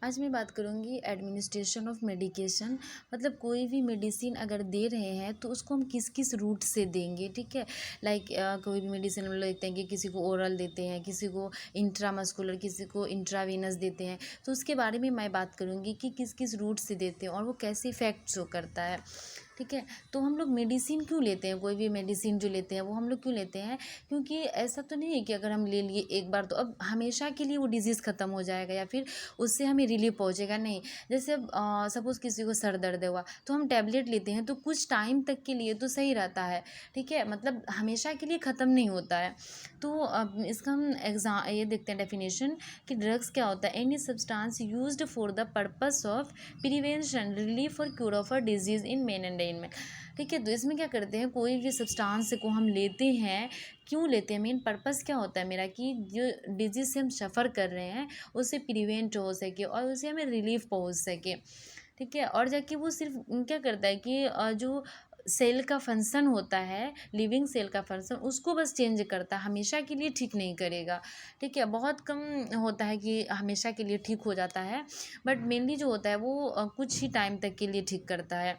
आज मैं बात करूँगी एडमिनिस्ट्रेशन ऑफ मेडिकेशन। मतलब कोई भी मेडिसिन अगर दे रहे हैं तो उसको हम किस किस रूट से देंगे, ठीक है। लाइक कोई भी मेडिसिन हम लोग देखते हैं कि किसी को ओरल देते हैं, किसी को इंट्रामस्कुलर, किसी को इंट्रावेनस देते हैं। तो उसके बारे में मैं बात करूँगी कि किस किस रूट से देते हैं और वो कैसे इफ़ेक्ट शो करता है, ठीक है। तो हम लोग मेडिसिन क्यों लेते हैं, कोई भी मेडिसिन जो लेते हैं वो हम लोग क्यों लेते हैं? क्योंकि ऐसा तो नहीं है कि अगर हम ले लिए एक बार तो अब हमेशा के लिए वो डिजीज़ ख़त्म हो जाएगा या फिर उससे हमें रिलीफ पहुँचेगा, नहीं। जैसे अब सपोज़ किसी को सर दर्द हुआ तो हम टैबलेट लेते हैं तो कुछ टाइम तक के लिए तो सही रहता है, ठीक है। मतलब हमेशा के लिए ख़त्म नहीं होता है। तो अब इसका हम ये देखते हैं डेफिनेशन कि ड्रग्स क्या होता है। Any substance used for the purpose of prevention, relief और cure of a disease in man and इनमें, ठीक है। तो इसमें क्या करते हैं, कोई भी सब्सटेंस को हम लेते हैं, क्यों लेते हैं, मेन पर्पस क्या होता है मेरा कि जो डिजीज़ से हम सफ़र कर रहे हैं उससे प्रिवेंट हो सके और उससे हमें रिलीफ पहुंच सके, ठीक है। और जाके वो सिर्फ क्या करता है कि जो सेल का फंक्शन होता है, लिविंग सेल का फंक्शन, उसको बस चेंज करता है, हमेशा के लिए ठीक नहीं करेगा, ठीक है। बहुत कम होता है कि हमेशा के लिए ठीक हो जाता है, बट मेनली जो होता है वो कुछ ही टाइम तक के लिए ठीक करता है।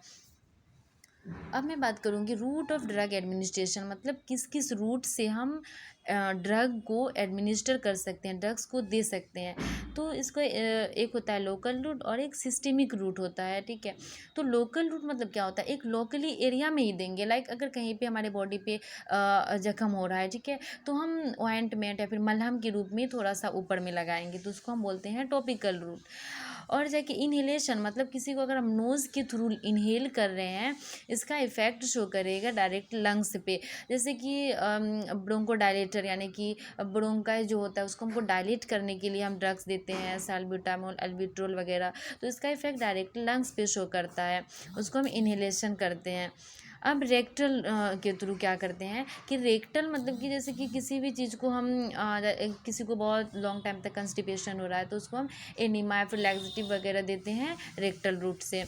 अब मैं बात करूँगी रूट ऑफ ड्रग एडमिनिस्ट्रेशन, मतलब किस किस रूट से हम ड्रग को एडमिनिस्टर कर सकते हैं, ड्रग्स को दे सकते हैं। तो इसको एक होता है लोकल रूट और एक सिस्टेमिक रूट होता है, ठीक है। तो लोकल रूट मतलब क्या होता है, एक लोकली एरिया में ही देंगे। लाइक अगर कहीं पे हमारे बॉडी पे जख्म हो रहा है, ठीक है, तो हम ऑइंटमेंट या फिर मलहम के रूप में थोड़ा सा ऊपर में लगाएंगे, तो उसको हम बोलते हैं टॉपिकल रूट। और जाके इनहेलेशन, मतलब किसी को अगर हम नोज़ के थ्रू इनहेल कर रहे हैं, इसका इफ़ेक्ट शो करेगा डायरेक्ट लंग्स पे। जैसे कि ब्रोंको डायलेटर, यानी कि ब्रोंकाई जो होता है उसको हमको डायलेट करने के लिए हम ड्रग्स देते हैं, साल्ब्यूटामोल, अल्बिट्रोल वगैरह। तो इसका इफ़ेक्ट डायरेक्ट लंग्स पे शो करता है, उसको हम इनहेलेशन करते हैं। अब रेक्टल के थ्रू क्या करते हैं कि रेक्टल मतलब कि जैसे कि किसी भी चीज़ को हम किसी को बहुत लॉन्ग टाइम तक कंस्टिपेशन हो रहा है तो उसको हम एनिमा या फिर लैक्सेटिव वगैरह देते हैं रेक्टल रूट से,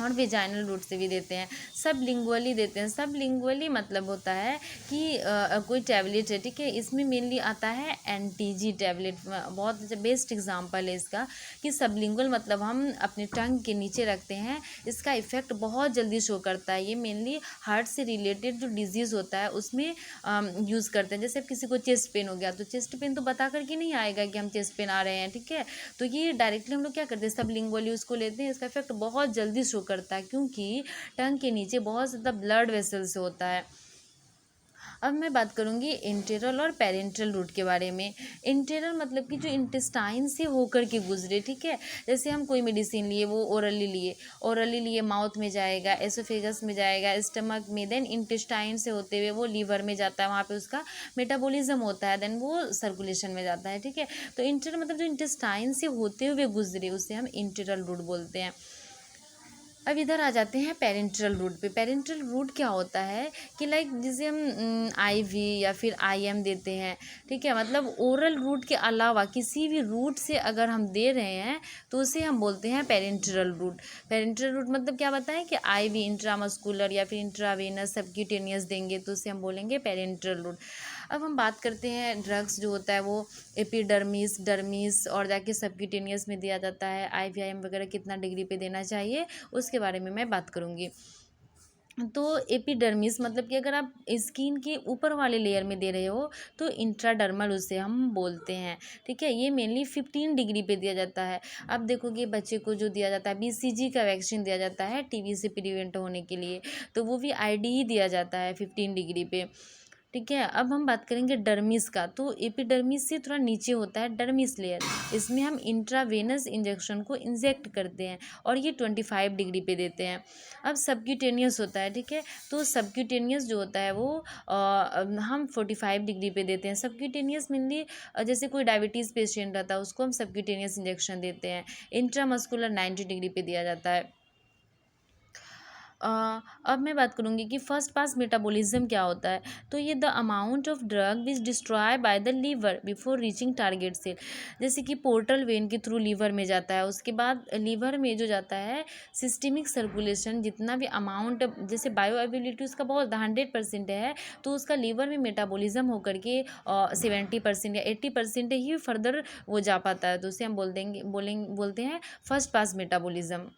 और वेजाइनल रूट से भी देते हैं। सब लिंगुअली देते हैं। सब लिंगुअली मतलब होता है कि कोई टैबलेट है, ठीक है, इसमें मेनली आता है एंटीजी टैबलेट। बहुत अच्छा बेस्ट एग्जांपल है इसका कि सब लिंगुअल मतलब हम अपने टंग के नीचे रखते हैं, इसका इफेक्ट बहुत जल्दी शो करता है। ये मेनली हार्ट से रिलेटेड जो डिजीज़ होता है उसमें यूज़ करते हैं। जैसे अब किसी को चेस्ट पेन हो गया तो चेस्ट पेन तो बता करके नहीं आएगा कि हम चेस्ट पेन आ रहे हैं, ठीक है। तो ये डायरेक्टली हम लोग क्या करते हैं, सब लिंगुअली उसको लेते हैं, इसका इफेक्ट बहुत जल्दी शो करता है क्योंकि टंग के नीचे बहुत ज़्यादा ब्लड वेसल्स होता है। अब मैं बात करूँगी इंटेरल और पेरेंट्रल रूट के बारे में। इंटेरल मतलब कि जो इंटेस्टाइन से होकर के गुजरे, ठीक है। जैसे हम कोई मेडिसिन लिए, वो ओरली लिए माउथ में जाएगा, एसोफेगस में जाएगा, स्टमक में, देन इंटेस्टाइन से होते हुए वो लीवर में जाता है, वहाँ पे उसका मेटाबॉलिज्म होता है, देन वो सर्कुलेशन में जाता है, ठीक है। तो इंटेरल मतलब जो इंटेस्टाइन से होते हुए गुजरे उसे हम इंटेरल रूट बोलते हैं। अब इधर आ जाते हैं पेरेंट्रल रूट पे। पेरेंट्रल रूट क्या होता है कि लाइक जिसे हम आईवी या फिर आईएम देते हैं, ठीक है। मतलब ओरल रूट के अलावा किसी भी रूट से अगर हम दे रहे हैं तो उसे हम बोलते हैं पेरेंट्रल रूट। पेरेंट्रल रूट मतलब क्या बताएं कि आईवी, इंट्रामस्कुलर या फिर इंट्रावेनस, सबक्यूटेनियस देंगे तो उसे हम बोलेंगे पेरेंट्रल रूट। अब हम बात करते हैं ड्रग्स जो होता है वो एपिडर्मिस, डर्मिस और जाके सबक्यूटेनियस में दिया जाता है। आईवीआईएम वगैरह कितना डिग्री पे देना चाहिए उसके बारे में मैं बात करूँगी। तो एपिडर्मिस मतलब कि अगर आप स्किन के ऊपर वाले लेयर में दे रहे हो तो इंट्राडर्मल उसे हम बोलते हैं, ठीक है। ये मेनली 15 डिग्री पे दिया जाता है। अब देखोगे बच्चे को जो दिया जाता है बीसीजी का वैक्सीन दिया जाता है टीबी से प्रिवेंट होने के लिए, तो वो भी आईडी ही दिया जाता है 15 डिग्री पे, ठीक है। अब हम बात करेंगे डर्मिस का। तो एपिडर्मिस से थोड़ा नीचे होता है डर्मिस लेयर, इसमें हम इंट्रावेनस इंजेक्शन को इंजेक्ट करते हैं और ये 25 डिग्री पे देते हैं। अब सबक्यूटेनियस होता है, ठीक है। तो सबक्यूटेनियस जो होता है वो हम 45 डिग्री पे देते हैं। सबक्यूटेनियस मेनली जैसे कोई डायबिटीज़ पेशेंट रहता है उसको हम सबक्यूटेनियस इंजेक्शन देते हैं। इंट्रामस्कुलर 90 डिग्री पे दिया जाता है। अब मैं बात करूँगी कि फर्स्ट पास मेटाबॉलिज्म क्या होता है। तो ये the amount of drug which destroy by the liver before reaching target cell. जैसे कि पोर्टल वेन के थ्रू लीवर में जाता है, उसके बाद लीवर में जो जाता है सिस्टमिक सर्कुलेशन जितना भी अमाउंट, जैसे बायो अवेलेबिलिटी उसका बहुत 100% है, तो उसका लीवर में मेटाबॉलिज्म होकर के 70% या 80% ही फर्दर वो जा पाता है, तो उसे हम बोल देंगे बोलेंगे बोलते हैं फर्स्ट पास मेटाबॉलिज्म।